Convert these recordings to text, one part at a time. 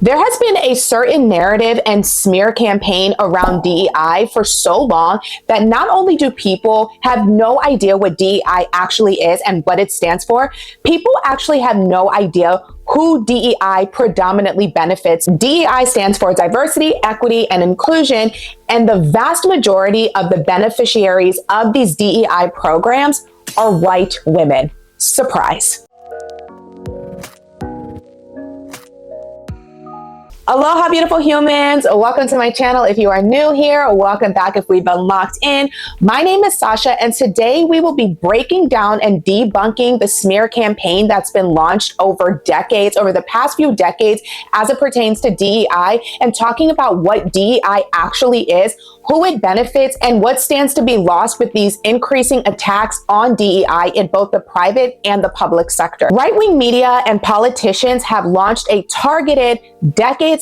There has been a certain narrative and smear campaign around DEI for so long that not only do people have no idea what DEI actually is and what it stands for, people actually have no idea who DEI predominantly benefits. DEI stands for diversity, equity, and inclusion, and the vast majority of the beneficiaries of these DEI programs are white women. Surprise. Aloha, beautiful humans. Welcome to my channel. If you are new here, welcome back if we've been locked in. My name is Sasha, and today we will be breaking down and debunking the smear campaign that's been launched over the past few decades as it pertains to DEI, and talking about what DEI actually is, who it benefits, and what stands to be lost with these increasing attacks on DEI in both the private and the public sector. Right-wing media and politicians have launched a targeted, decades-long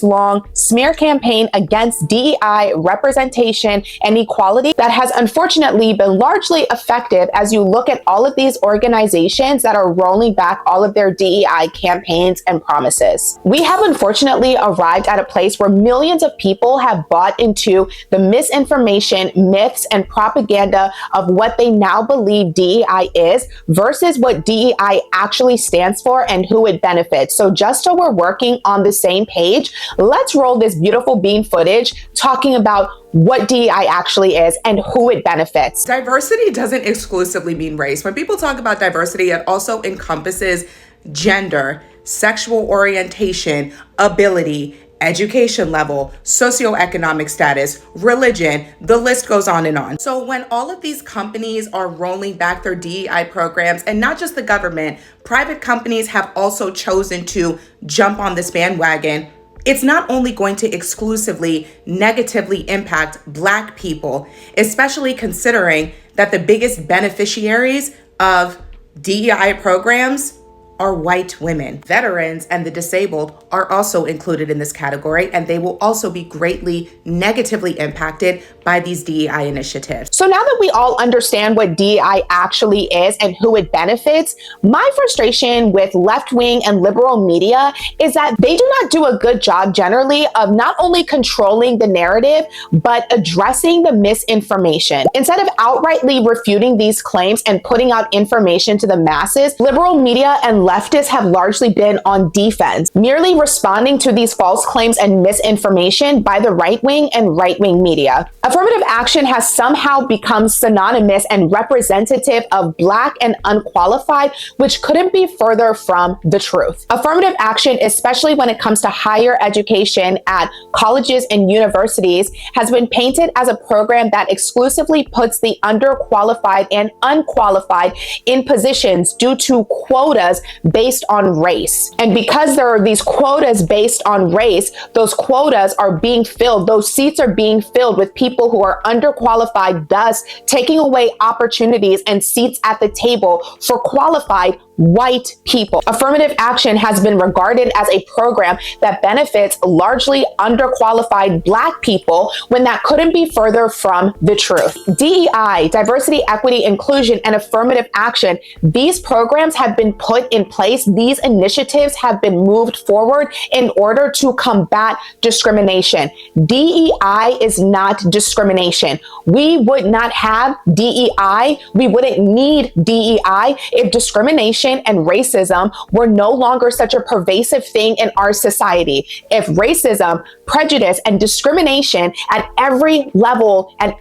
smear campaign against DEI representation and equality that has unfortunately been largely effective as you look at all of these organizations that are rolling back all of their DEI campaigns and promises. We have unfortunately arrived at a place where millions of people have bought into the misinformation, myths, and propaganda of what they now believe DEI is versus what DEI actually stands for and who it benefits. So just so we're working on the same page, let's roll this beautiful beam footage talking about what DEI actually is and who it benefits. Diversity doesn't exclusively mean race. When people talk about diversity, it also encompasses gender, sexual orientation, ability, education level, socioeconomic status, religion, the list goes on and on. So when all of these companies are rolling back their DEI programs, and not just the government, private companies have also chosen to jump on this bandwagon, it's not only going to exclusively negatively impact Black people, especially considering that the biggest beneficiaries of DEI programs are white women. Veterans and the disabled are also included in this category, and they will also be greatly negatively impacted by these DEI initiatives. So now that we all understand what DEI actually is and who it benefits, my frustration with left-wing and liberal media is that they do not do a good job generally of not only controlling the narrative, but addressing the misinformation. Instead of outrightly refuting these claims and putting out information to the masses, liberal media and leftists have largely been on defense, merely responding to these false claims and misinformation by the right-wing and right-wing media. Affirmative action has somehow become synonymous and representative of Black and unqualified, which couldn't be further from the truth. Affirmative action, especially when it comes to higher education at colleges and universities, has been painted as a program that exclusively puts the underqualified and unqualified in positions due to quotas based on race. And because there are these quotas based on race, those quotas are being filled, those seats are being filled with people who are underqualified, thus taking away opportunities and seats at the table for qualified white people. Affirmative action has been regarded as a program that benefits largely underqualified Black people when that couldn't be further from the truth. DEI, diversity, equity, inclusion, and affirmative action, these programs have been put in place. These initiatives have been moved forward in order to combat discrimination. DEI is not discrimination. We would not have DEI. We wouldn't need DEI if discrimination and racism were no longer such a pervasive thing in our society. If racism, prejudice, and discrimination at every level and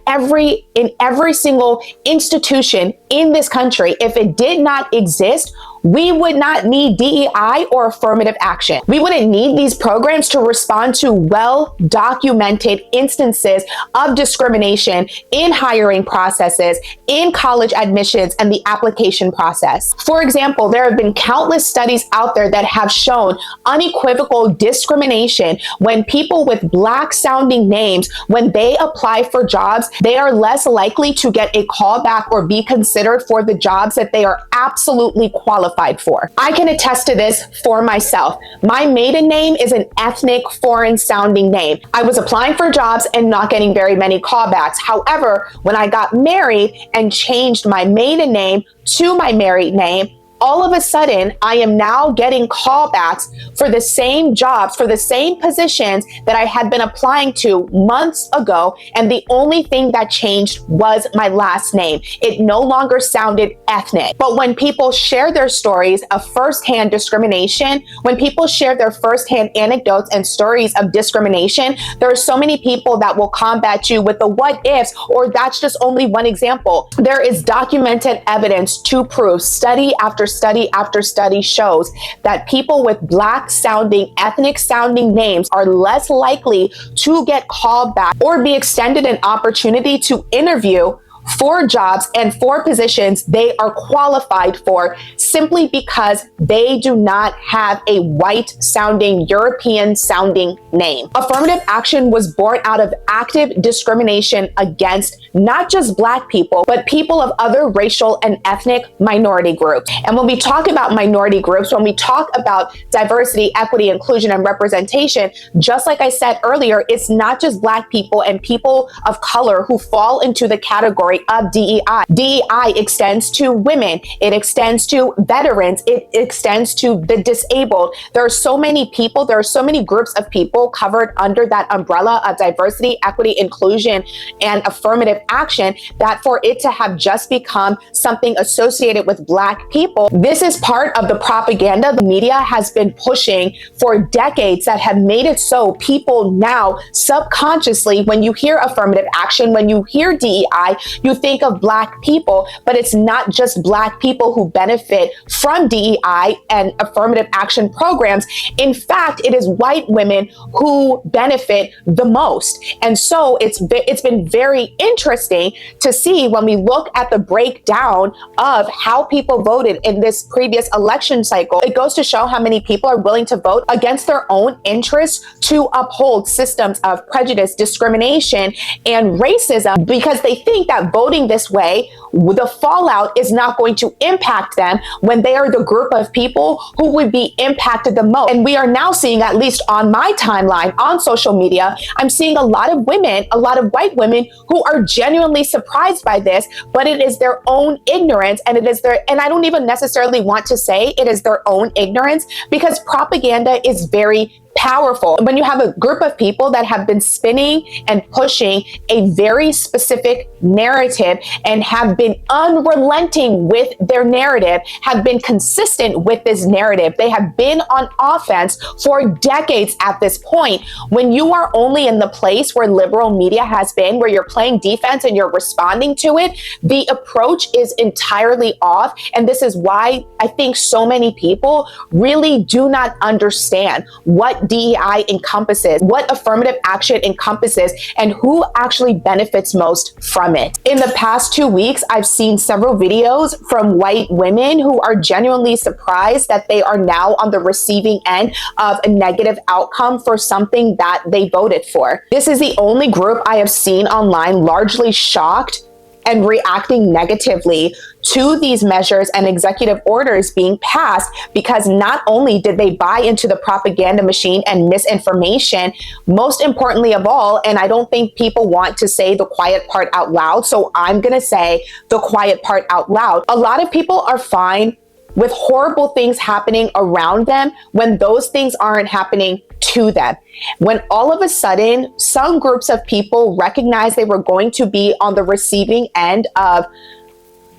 in every single institution in this country, if it did not exist, we would not need DEI or affirmative action. We wouldn't need these programs to respond to well-documented instances of discrimination in hiring processes, in college admissions, and the application process. For example, there have been countless studies out there that have shown unequivocal discrimination when people with Black-sounding names, when they apply for jobs, they are less likely to get a callback or be considered for the jobs that they are absolutely qualified for. I can attest to this for myself. My maiden name is an ethnic foreign sounding name. I was applying for jobs and not getting very many callbacks. However, when I got married and changed my maiden name to my married name, all of a sudden, I am now getting callbacks for the same jobs, for the same positions that I had been applying to months ago. And the only thing that changed was my last name. It no longer sounded ethnic. But when people share their stories of firsthand discrimination, when people share their firsthand anecdotes and stories of discrimination, there are so many people that will combat you with the what ifs, or that's just only one example. There is documented evidence to prove, study after study after study shows that people with Black sounding, ethnic sounding names are less likely to get called back or be extended an opportunity to interview for jobs and for positions they are qualified for, simply because they do not have a white sounding, European sounding name. Affirmative action was born out of active discrimination against not just Black people, but people of other racial and ethnic minority groups. And when we talk about minority groups, when we talk about diversity, equity, inclusion, and representation, just like I said earlier, it's not just Black people and people of color who fall into the category of DEI. DEI extends to women, it extends to veterans, it extends to the disabled. There are so many people, there are so many groups of people covered under that umbrella of diversity, equity, inclusion, and affirmative action, that for it to have just become something associated with Black people, this is part of the propaganda the media has been pushing for decades that have made it so people now subconsciously, when you hear affirmative action, when you hear DEI, you think of Black people, but it's not just Black people who benefit from DEI and affirmative action programs. In fact, it is white women who benefit the most. And so it's been very interesting to see when we look at the breakdown of how people voted in this previous election cycle. It goes to show how many people are willing to vote against their own interests to uphold systems of prejudice, discrimination, and racism, because they think that voting this way, the fallout is not going to impact them when they are the group of people who would be impacted the most. And we are now seeing, at least on my timeline on social media, I'm seeing a lot of women, a lot of white women who are genuinely surprised by this, but it is their own ignorance, and I don't even necessarily want to say it is their own ignorance, because propaganda is very powerful. When you have a group of people that have been spinning and pushing a very specific narrative and have been unrelenting with their narrative, have been consistent with this narrative, they have been on offense for decades at this point. When you are only in the place where liberal media has been, where you're playing defense and you're responding to it, the approach is entirely off. And this is why I think so many people really do not understand what DEI encompasses, what affirmative action encompasses, and who actually benefits most from it. In the past 2 weeks, I've seen several videos from white women who are genuinely surprised that they are now on the receiving end of a negative outcome for something that they voted for. This is the only group I have seen online largely shocked and reacting negatively to these measures and executive orders being passed, because not only did they buy into the propaganda machine and misinformation, most importantly of all, and I don't think people want to say the quiet part out loud, so I'm gonna say the quiet part out loud. A lot of people are fine with horrible things happening around them when those things aren't happening to them. When all of a sudden, some groups of people recognized they were going to be on the receiving end of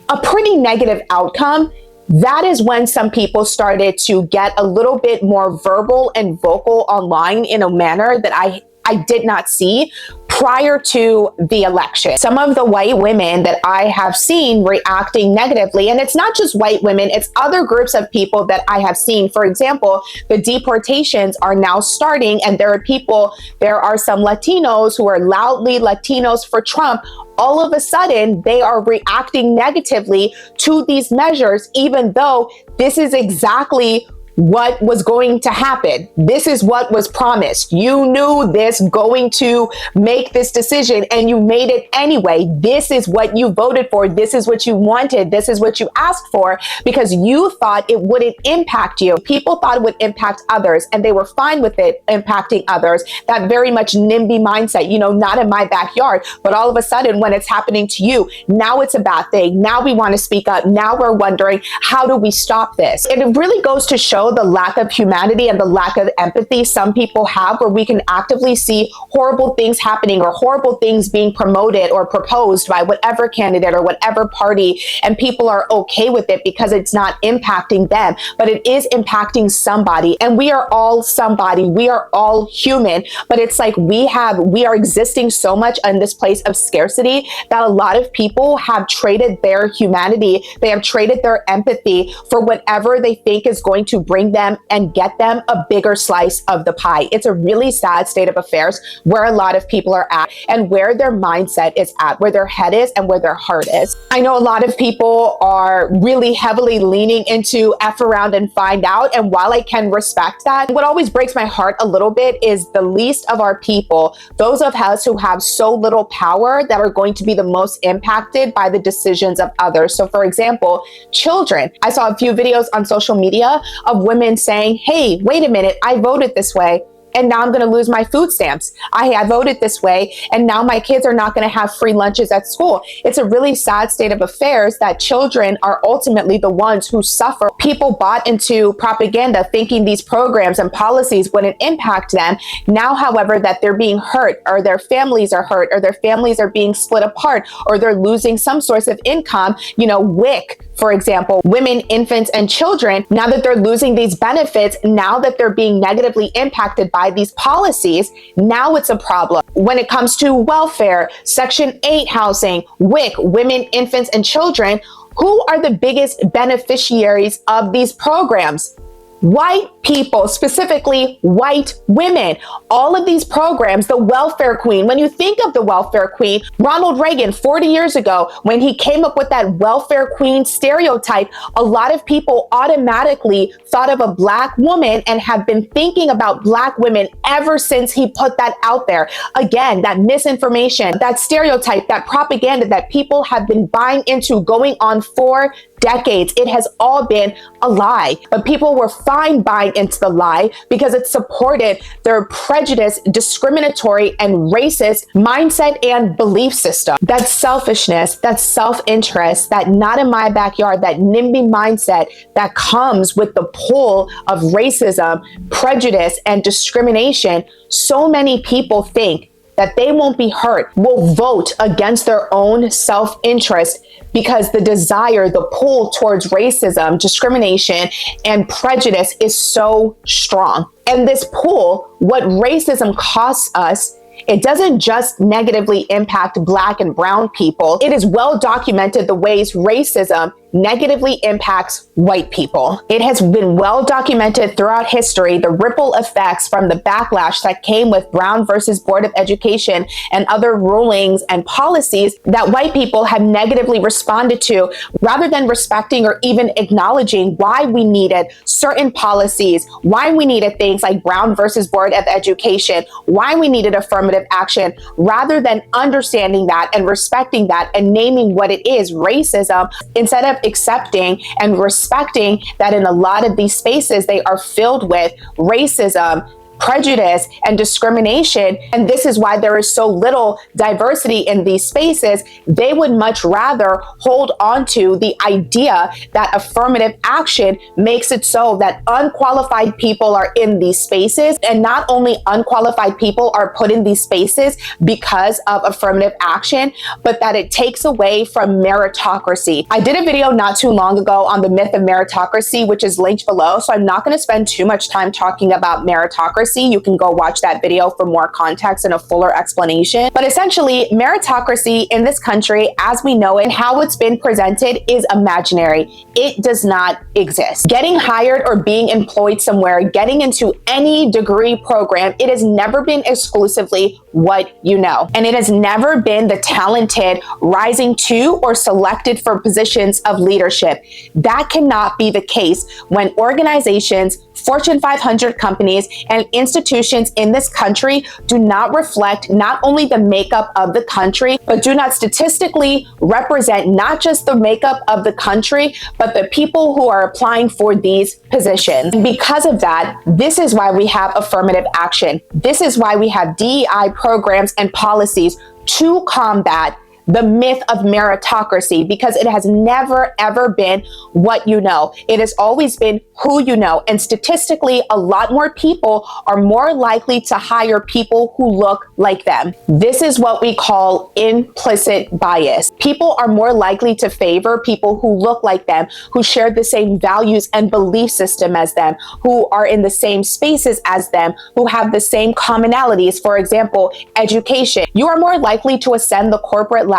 a pretty negative outcome, that is when some people started to get a little bit more verbal and vocal online in a manner that I did not see prior to the election. Some of the white women that I have seen reacting negatively, and it's not just white women, it's other groups of people that I have seen. For example, the deportations are now starting, and there are some Latinos who are loudly Latinos for Trump. All of a sudden, they are reacting negatively to these measures, even though this is exactly what was going to happen. This is what was promised. You knew this going to make this decision and you made it anyway. This is what you voted for. This is what you wanted. This is what you asked for because you thought it wouldn't impact you. People thought it would impact others and they were fine with it impacting others. That very much NIMBY mindset, not in my backyard, but all of a sudden when it's happening to you, now it's a bad thing. Now we want to speak up. Now we're wondering, how do we stop this? And it really goes to show the lack of humanity and the lack of empathy some people have, where we can actively see horrible things happening or horrible things being promoted or proposed by whatever candidate or whatever party, and people are okay with it because it's not impacting them, but it is impacting somebody. And we are all somebody. We are all human, but it's like we are existing so much in this place of scarcity that a lot of people have traded their humanity, they have traded their empathy for whatever they think is going to bring them and get them a bigger slice of the pie. It's a really sad state of affairs where a lot of people are at and where their mindset is at, where their head is and where their heart is. I know a lot of people are really heavily leaning into F around and find out. And while I can respect that, what always breaks my heart a little bit is the least of our people, those of us who have so little power, that are going to be the most impacted by the decisions of others. So for example, children. I saw a few videos on social media of women saying, hey, wait a minute, I voted this way, and now I'm going to lose my food stamps. I voted this way, and now my kids are not going to have free lunches at school. It's a really sad state of affairs that children are ultimately the ones who suffer. People bought into propaganda thinking these programs and policies wouldn't impact them. Now, however, that they're being hurt, or their families are hurt, or their families are being split apart, or they're losing some source of income, WIC, for example, women, infants, and children, now that they're losing these benefits, now that they're being negatively impacted by these policies, now it's a problem. When it comes to welfare, Section 8 housing, WIC, women, infants, and children, who are the biggest beneficiaries of these programs? White people, specifically white women. All of these programs, the welfare queen, when you think of the welfare queen, Ronald Reagan, 40 years ago, when he came up with that welfare queen stereotype, a lot of people automatically thought of a Black woman and have been thinking about Black women ever since he put that out there. Again, that misinformation, that stereotype, that propaganda that people have been buying into going on for decades. It has all been a lie, but people were fine buying into the lie because it supported their prejudice, discriminatory, and racist mindset and belief system. That selfishness, that self-interest, that not in my backyard, that NIMBY mindset that comes with the pull of racism, prejudice, and discrimination. So many people think that they won't be hurt, will vote against their own self-interest because the desire, the pull towards racism, discrimination, and prejudice is so strong. And this pull, what racism costs us, it doesn't just negatively impact Black and brown people. It is well documented the ways racism negatively impacts white people. It has been well documented throughout history, the ripple effects from the backlash that came with Brown versus Board of Education and other rulings and policies that white people have negatively responded to, rather than respecting or even acknowledging why we needed certain policies, why we needed things like Brown versus Board of Education, why we needed affirmative action, rather than understanding that and respecting that and naming what it is, racism, instead of accepting and respecting that in a lot of these spaces, they are filled with racism, prejudice, and discrimination. And this is why there is so little diversity in these spaces. They would much rather hold on to the idea that affirmative action makes it so that unqualified people are in these spaces. And not only unqualified people are put in these spaces because of affirmative action, but that it takes away from meritocracy. I did a video not too long ago on the myth of meritocracy, which is linked below. So I'm not going to spend too much time talking about meritocracy. meritocracy. You can go watch that video for more context and a fuller explanation. But essentially, meritocracy in this country, as we know it and how it's been presented, is imaginary. It does not exist. Getting hired or being employed somewhere, getting into any degree program, it has never been exclusively what you know. And it has never been the talented rising to or selected for positions of leadership. That cannot be the case when organizations, Fortune 500 companies, and institutions in this country do not reflect not only the makeup of the country, but do not statistically represent not just the makeup of the country, but the people who are applying for these positions. And because of that, this is why we have affirmative action. This is why we have DEI programs and policies to combat the myth of meritocracy, because it has never, ever been what you know. It has always been who you know. And statistically, a lot more people are more likely to hire people who look like them. This is what we call implicit bias. People are more likely to favor people who look like them, who share the same values and belief system as them, who are in the same spaces as them, who have the same commonalities. For example, education. You are more likely to ascend the corporate ladder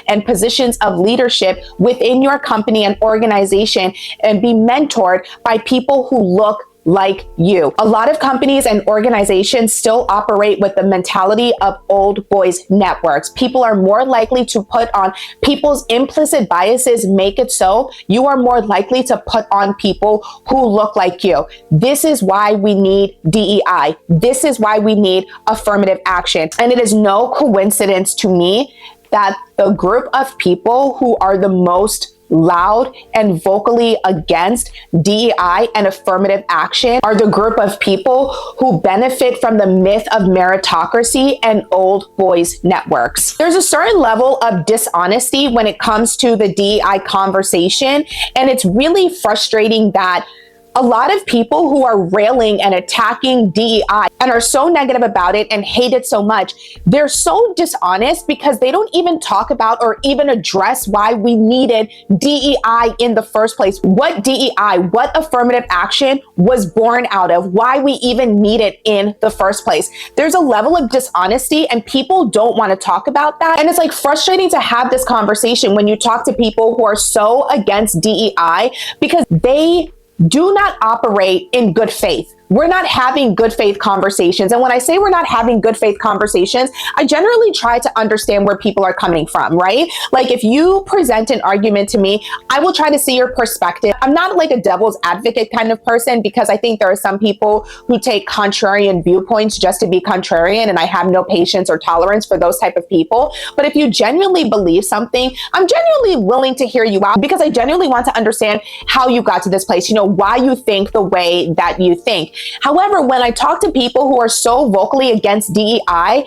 and positions of leadership within your company and organization and be mentored by people who look like you. A lot of companies and organizations still operate with the mentality of old boys networks. People are more likely to put on people's implicit biases, make it so you are more likely to put on people who look like you. This is why we need DEI. This is why we need affirmative action. And it is no coincidence to me that the group of people who are the most loud and vocally against DEI and affirmative action are the group of people who benefit from the myth of meritocracy and old boys networks. There's a certain level of dishonesty when it comes to the DEI conversation, and it's really frustrating that a lot of people who are railing and attacking DEI and are so negative about it and hate it so much, they're so dishonest because they don't even talk about or even address why we needed DEI in the first place. What DEI, what affirmative action was born out of, why we even need it in the first place. There's a level of dishonesty and people don't want to talk about that. And it's like frustrating to have this conversation when you talk to people who are so against DEI because they do not operate in good faith. We're not having good faith conversations. And when I say we're not having good faith conversations, I generally try to understand where people are coming from, right? Like if you present an argument to me, I will try to see your perspective. I'm not like a devil's advocate kind of person because I think there are some people who take contrarian viewpoints just to be contrarian, and I have no patience or tolerance for those type of people. But if you genuinely believe something, I'm genuinely willing to hear you out because I genuinely want to understand how you got to this place, you know, why you think the way that you think. However, when I talk to people who are so vocally against DEI,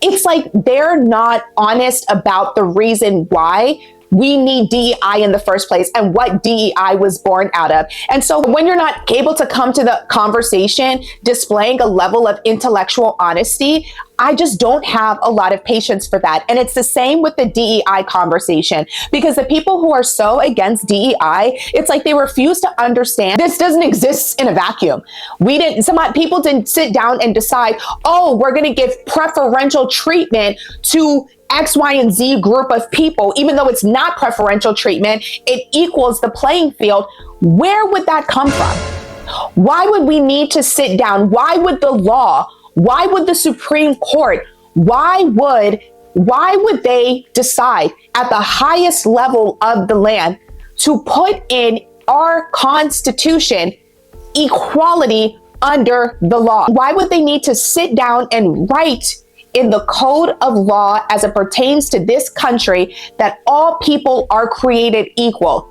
it's like they're not honest about the reason why we need DEI in the first place and what DEI was born out of. And so when you're not able to come to the conversation displaying a level of intellectual honesty, I just don't have a lot of patience for that. And it's the same with the DEI conversation, because the people who are so against DEI, it's like they refuse to understand this doesn't exist in a vacuum. People didn't sit down and decide, oh, we're going to give preferential treatment to X, Y, and Z group of people, even though it's not preferential treatment, it equals the playing field. Where would that come from? Why would we need to sit down? Why would the law? Why would the Supreme Court? Why would they decide at the highest level of the land to put in our Constitution equality under the law? Why would they need to sit down and write in the code of law as it pertains to this country that all people are created equal,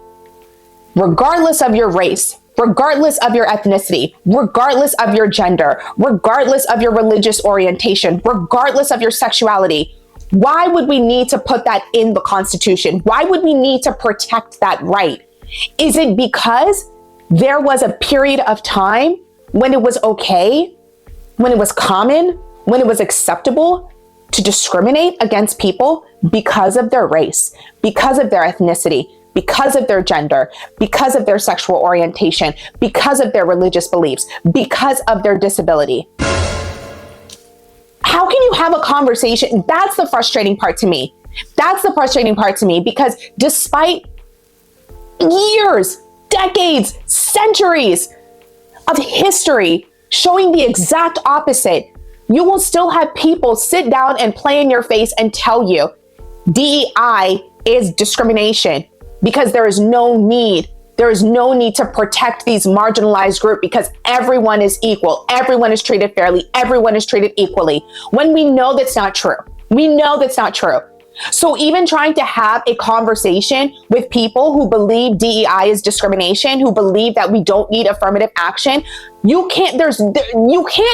regardless of your race, regardless of your ethnicity, regardless of your gender, regardless of your religious orientation, regardless of your sexuality? Why would we need to put that in the Constitution? Why would we need to protect that right? Is it because there was a period of time when it was okay, when it was common, when it was acceptable to discriminate against people because of their race, because of their ethnicity, because of their gender, because of their sexual orientation, because of their religious beliefs, because of their disability. How can you have a conversation? That's the frustrating part to me. That's the frustrating part to me, because despite years, decades, centuries of history showing the exact opposite, you will still have people sit down and play in your face and tell you DEI is discrimination because there is no need. There is no need to protect these marginalized groups because everyone is equal. Everyone is treated fairly. Everyone is treated equally. When we know that's not true. We know that's not true. So even trying to have a conversation with people who believe DEI is discrimination, who believe that we don't need affirmative action, you can't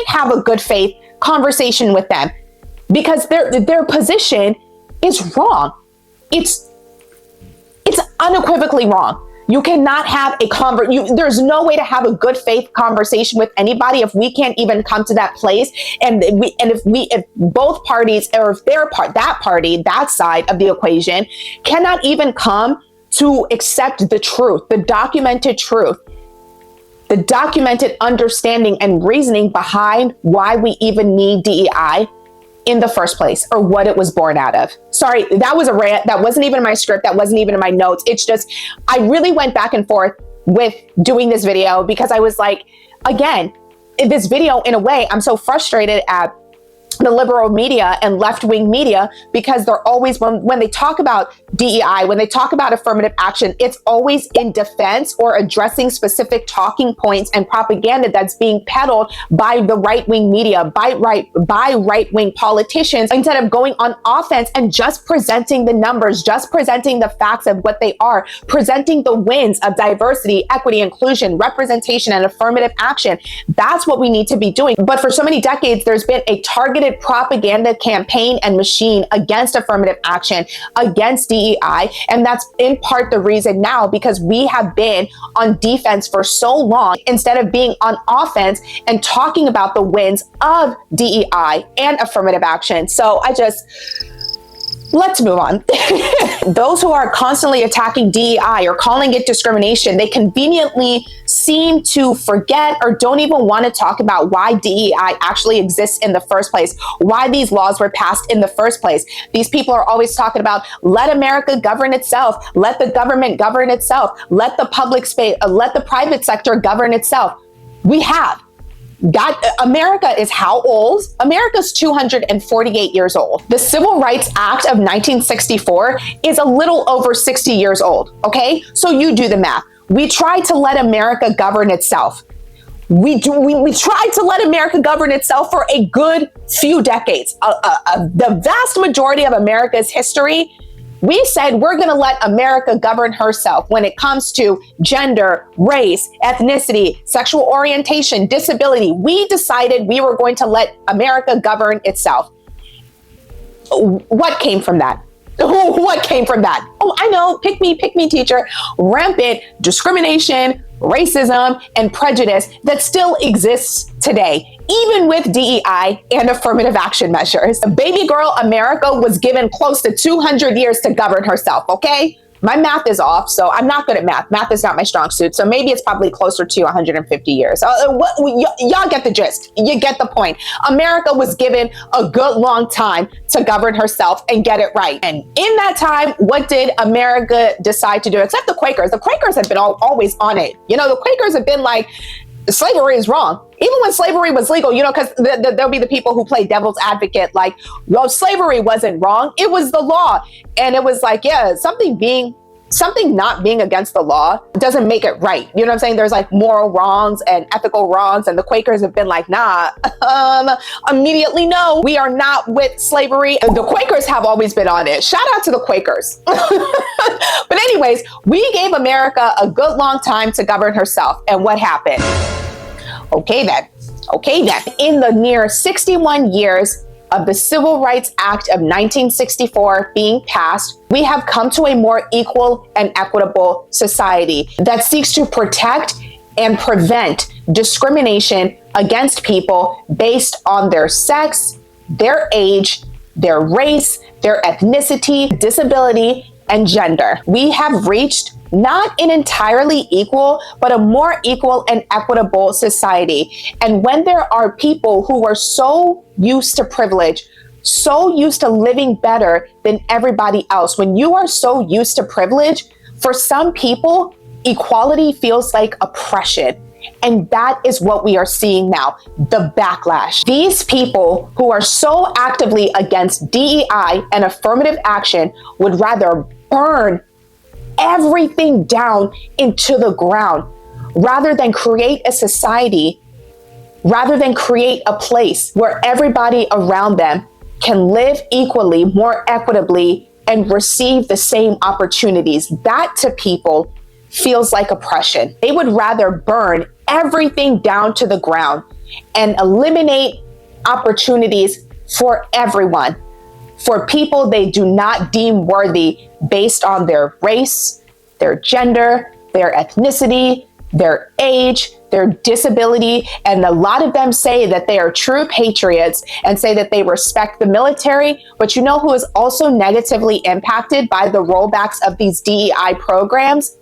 have a good faith conversation with them because their position is wrong. It's unequivocally wrong. You cannot have there's no way to have a good faith conversation with anybody if we can't even come to that place. And if both parties, or if that side of the equation cannot even come to accept the truth, the documented truth, the documented understanding and reasoning behind why we even need DEI in the first place, or what it was born out of. Sorry, that was a rant. That wasn't even in my script. That wasn't even in my notes. It's just, I really went back and forth with doing this video because I was like, again, in this video, in a way, I'm so frustrated at the liberal media and left-wing media because they're always, when they talk about DEI, when they talk about affirmative action, it's always in defense or addressing specific talking points and propaganda that's being peddled by the right-wing media, by right-wing politicians, instead of going on offense and just presenting the numbers, just presenting the facts of what they are, presenting the wins of diversity, equity, inclusion, representation, and affirmative action. That's what we need to be doing. But for so many decades, there's been a targeted propaganda campaign and machine against affirmative action, against DEI. And that's in part the reason now, because we have been on defense for so long instead of being on offense and talking about the wins of DEI and affirmative action. So let's move on. Those who are constantly attacking DEI or calling it discrimination, they conveniently seem to forget or don't even want to talk about why DEI actually exists in the first place, why these laws were passed in the first place. These people are always talking about, let America govern itself, let the government govern itself, let the public space, let the private sector govern itself. We have. America is how old? America's 248 years old. The Civil Rights Act of 1964 is a little over 60 years old, okay? So you do the math. We tried to let America govern itself. We tried to let America govern itself for a good few decades. The vast majority of America's history, we said we're going to let America govern herself when it comes to gender, race, ethnicity, sexual orientation, disability. We decided we were going to let America govern itself. What came from that? What came from that? Oh, I know, pick me, teacher. Rampant discrimination, racism, and prejudice that still exists today, even with DEI and affirmative action measures. Baby girl America was given close to 200 years to govern herself, okay? My math is off, so I'm not good at math. Math is not my strong suit, so maybe it's probably closer to 150 years. Y'all get the gist. You get the point. America was given a good long time to govern herself and get it right. And in that time, what did America decide to do? Except the Quakers. The Quakers have been always on it. You know, the Quakers have been like, slavery is wrong. Even when slavery was legal, you know, because there'll be the people who play devil's advocate, like, well, slavery wasn't wrong. It was the law. And it was like, yeah, something not being against the law doesn't make it right. You know what I'm saying? There's like moral wrongs and ethical wrongs. And the Quakers have been like, nah, immediately, no, we are not with slavery. The Quakers have always been on it. Shout out to the Quakers. But anyways, we gave America a good long time to govern herself. And what happened? Okay then. In the near 61 years of the Civil Rights Act of 1964 being passed, we have come to a more equal and equitable society that seeks to protect and prevent discrimination against people based on their sex, their age, their race, their ethnicity, disability, and gender. We have reached not an entirely equal, but a more equal and equitable society. And when there are people who are so used to privilege, so used to living better than everybody else, when you are so used to privilege, for some people, equality feels like oppression. And that is what we are seeing now, the backlash. These people who are so actively against DEI and affirmative action would rather burn everything down into the ground rather than create a society, rather than create a place where everybody around them can live equally, more equitably, and receive the same opportunities. That to people feels like oppression. They would rather burn everything down to the ground and eliminate opportunities for everyone, for people they do not deem worthy based on their race, their gender, their ethnicity, their age, their disability. And a lot of them say that they are true patriots and say that they respect the military. But you know who is also negatively impacted by the rollbacks of these DEI programs?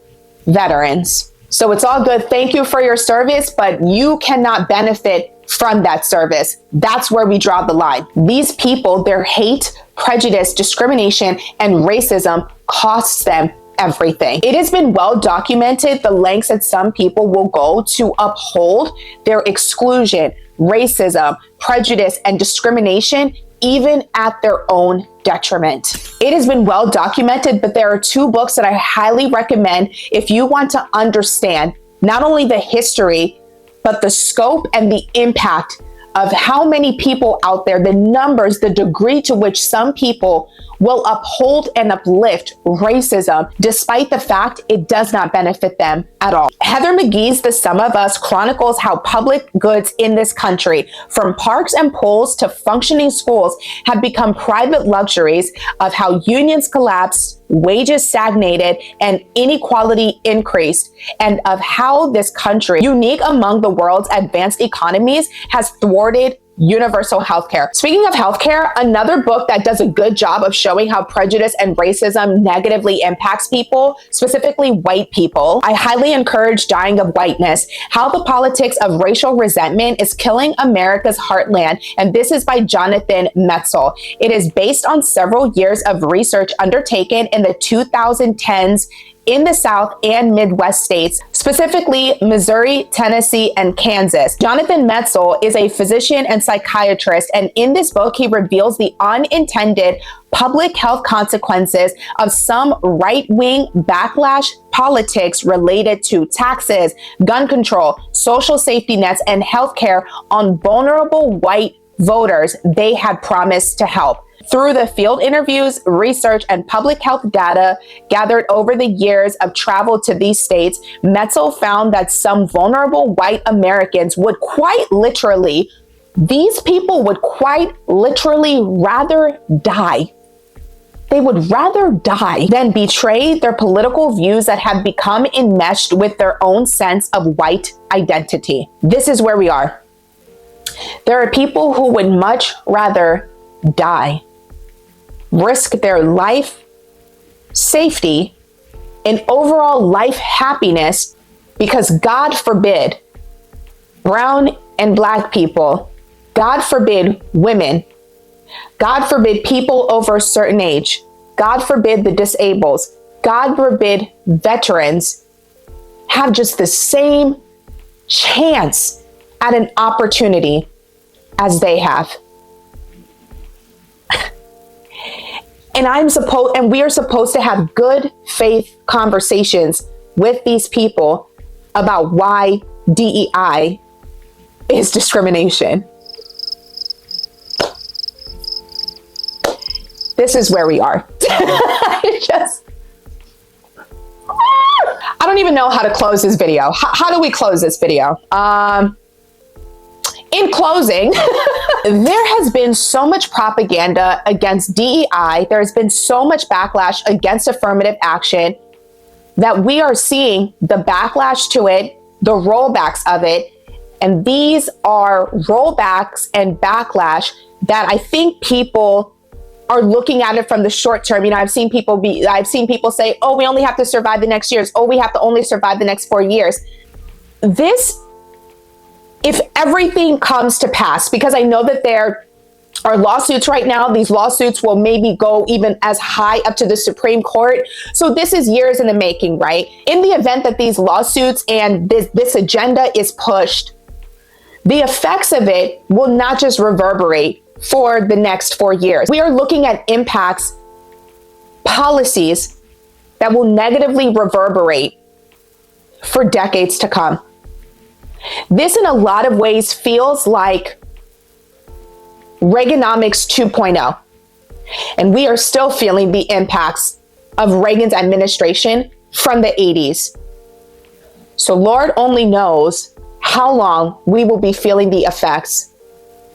Veterans. So it's all good. Thank you for your service, but you cannot benefit from that service. That's where we draw the line. These people, their hate, prejudice, discrimination, and racism costs them everything. It has been well documented the lengths that some people will go to uphold their exclusion, racism, prejudice, and discrimination, even at their own detriment. It has been well documented, but there are two books that I highly recommend if you want to understand not only the history, but the scope and the impact of how many people out there, the numbers, the degree to which some people will uphold and uplift racism, despite the fact it does not benefit them at all. Heather McGhee's The Sum of Us chronicles how public goods in this country, from parks and pools to functioning schools, have become private luxuries, of how unions collapsed, wages stagnated, and inequality increased, and of how this country, unique among the world's advanced economies, has thwarted universal healthcare. Speaking of healthcare, another book that does a good job of showing how prejudice and racism negatively impacts people, specifically white people. I highly encourage Dying of Whiteness: How the Politics of Racial Resentment is Killing America's Heartland, and this is by Jonathan Metzl. It is based on several years of research undertaken in the 2010s in the South and Midwest states, specifically Missouri, Tennessee, and Kansas. Jonathan Metzl is a physician and psychiatrist, and in this book, he reveals the unintended public health consequences of some right-wing backlash politics related to taxes, gun control, social safety nets, and healthcare on vulnerable white voters they had promised to help. Through the field interviews, research, and public health data gathered over the years of travel to these states, Metzl found that some vulnerable white Americans would quite literally, these people would quite literally rather die. They would rather die than betray their political views that have become enmeshed with their own sense of white identity. This is where we are. There are people who would much rather die, risk their life, safety, and overall life happiness because, God forbid, brown and black people, God forbid women, God forbid people over a certain age, God forbid the disabled, God forbid veterans, have just the same chance at an opportunity as they have. And we are supposed to have good faith conversations with these people about why DEI is discrimination. This is where we are. I don't even know how to close this video. How do we close this video? In closing, there has been so much propaganda against DEI. There has been so much backlash against affirmative action that we are seeing the backlash to it, the rollbacks of it. And these are rollbacks and backlash that I think people are looking at it from the short term. I've seen people say, oh, we only have to survive the next years. Oh, we have to only survive the next 4 years. If everything comes to pass, because I know that there are lawsuits right now, these lawsuits will maybe go even as high up to the Supreme Court. So this is years in the making, right? In the event that these lawsuits and this agenda is pushed, the effects of it will not just reverberate for the next 4 years. We are looking at impacts, policies that will negatively reverberate for decades to come. This, in a lot of ways, feels like Reaganomics 2.0. And we are still feeling the impacts of Reagan's administration from the 80s. So Lord only knows how long we will be feeling the effects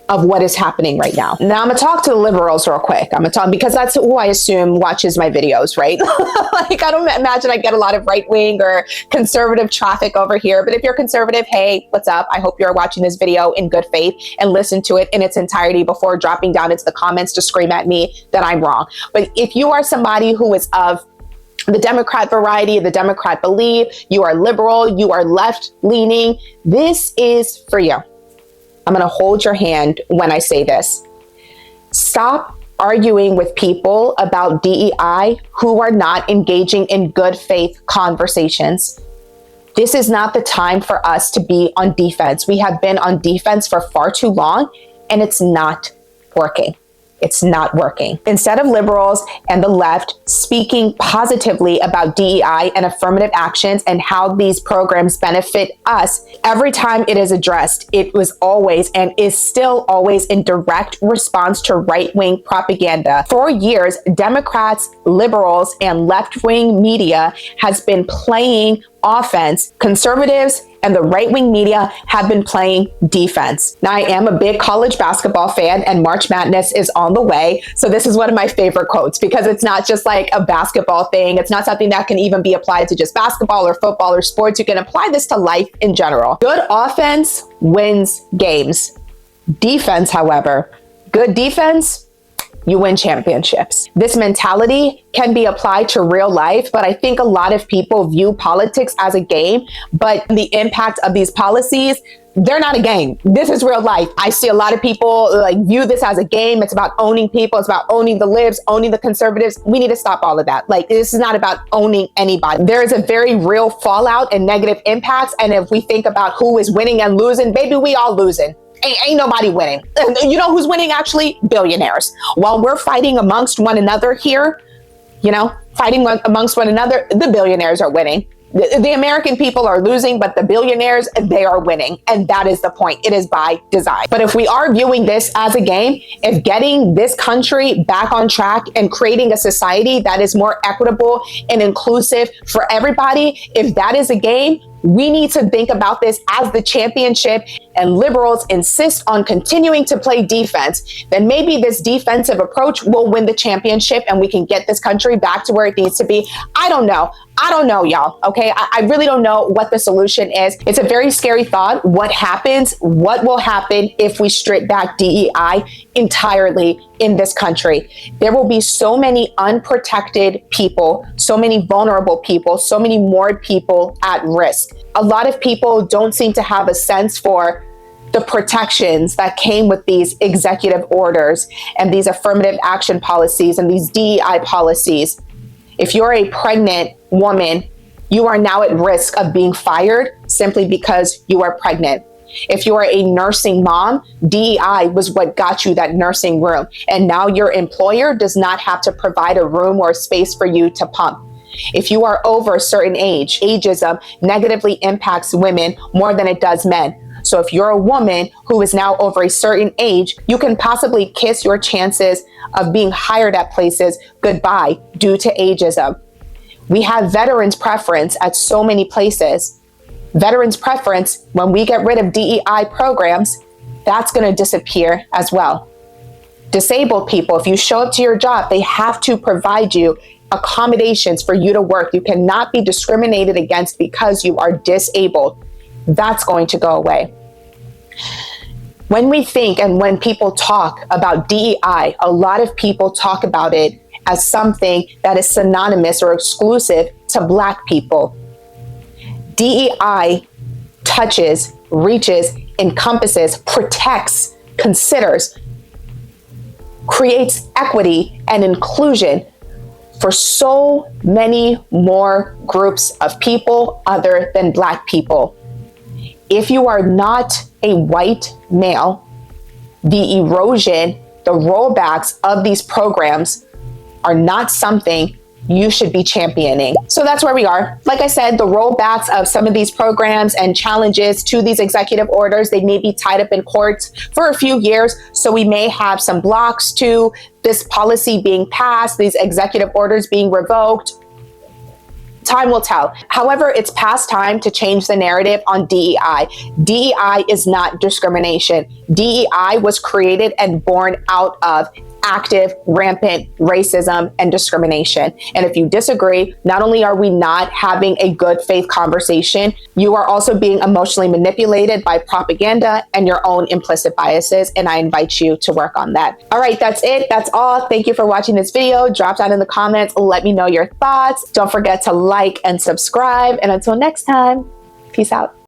of what is happening right now. Now I'm gonna talk to the liberals real quick. I'm gonna talk, because that's who I assume watches my videos, right? Like, I don't imagine I get a lot of right-wing or conservative traffic over here, but if you're conservative, hey, what's up? I hope you're watching this video in good faith and listen to it in its entirety before dropping down into the comments to scream at me that I'm wrong. But if you are somebody who is of the Democrat variety, the Democrat belief, you are liberal, you are left-leaning, this is for you. I'm going to hold your hand when I say this. Stop arguing with people about DEI who are not engaging in good faith conversations. This is not the time for us to be on defense. We have been on defense for far too long, and it's not working. It's not working. Instead of liberals and the left speaking positively about DEI and affirmative actions and how these programs benefit us, every time it is addressed, it was always and is still always in direct response to right-wing propaganda. For years, Democrats, liberals, and left-wing media has been playing offense. Conservatives and the right-wing media have been playing defense. Now, I am a big college basketball fan, and March Madness is on the way. So this is one of my favorite quotes, because it's not just like a basketball thing. It's not something that can even be applied to just basketball or football or sports. You can apply this to life in general. Good offense wins games. Defense, however, good defense, you win championships. This mentality can be applied to real life, but I think a lot of people view politics as a game, but the impact of these policies, they're not a game. This is real life. I see a lot of people view this as a game. It's about owning people. It's about owning the libs, owning the conservatives. We need to stop all of that. This is not about owning anybody. There is a very real fallout and negative impacts. And if we think about who is winning and losing, baby, we all losing. Ain't nobody winning. You know who's winning, actually? Billionaires. While we're fighting amongst one another here, amongst one another, the billionaires are winning. The American people are losing, but the billionaires, they are winning. And that is the point. It is by design. But if we are viewing this as a game, if getting this country back on track and creating a society that is more equitable and inclusive for everybody, if that is a game, we need to think about this as the championship, and liberals insist on continuing to play defense, then maybe this defensive approach will win the championship and we can get this country back to where it needs to be. I don't know, y'all. Okay. I really don't know what the solution is. It's a very scary thought. What will happen if we strip back DEI entirely in this country? There will be so many unprotected people, so many vulnerable people, so many more people at risk. A lot of people don't seem to have a sense for the protections that came with these executive orders and these affirmative action policies and these DEI policies. If you're a pregnant woman, you are now at risk of being fired simply because you are pregnant. If you are a nursing mom, DEI was what got you that nursing room. And now your employer does not have to provide a room or space for you to pump. If you are over a certain age, ageism negatively impacts women more than it does men. So if you're a woman who is now over a certain age, you can possibly kiss your chances of being hired at places goodbye due to ageism. We have veterans preference at so many places. Veterans preference, when we get rid of DEI programs, that's going to disappear as well. Disabled people, if you show up to your job, they have to provide you accommodations for you to work. You cannot be discriminated against because you are disabled. That's going to go away. When we think and when people talk about DEI, a lot of people talk about it as something that is synonymous or exclusive to Black people. DEI touches, reaches, encompasses, protects, considers, creates equity and inclusion for so many more groups of people other than Black people. If you are not a white male, the erosion, the rollbacks of these programs are not something you should be championing. So that's where we are. Like I said, the rollbacks of some of these programs and challenges to these executive orders, they may be tied up in courts for a few years. So we may have some blocks to this policy being passed, these executive orders being revoked. Time will tell. However, it's past time to change the narrative on DEI. DEI is not discrimination. DEI was created and born out of active, rampant racism and discrimination. And if you disagree, not only are we not having a good faith conversation, you are also being emotionally manipulated by propaganda and your own implicit biases. And I invite you to work on that. All right, that's it. That's all. Thank you for watching this video. Drop down in the comments. Let me know your thoughts. Don't forget to like and subscribe. And until next time, peace out.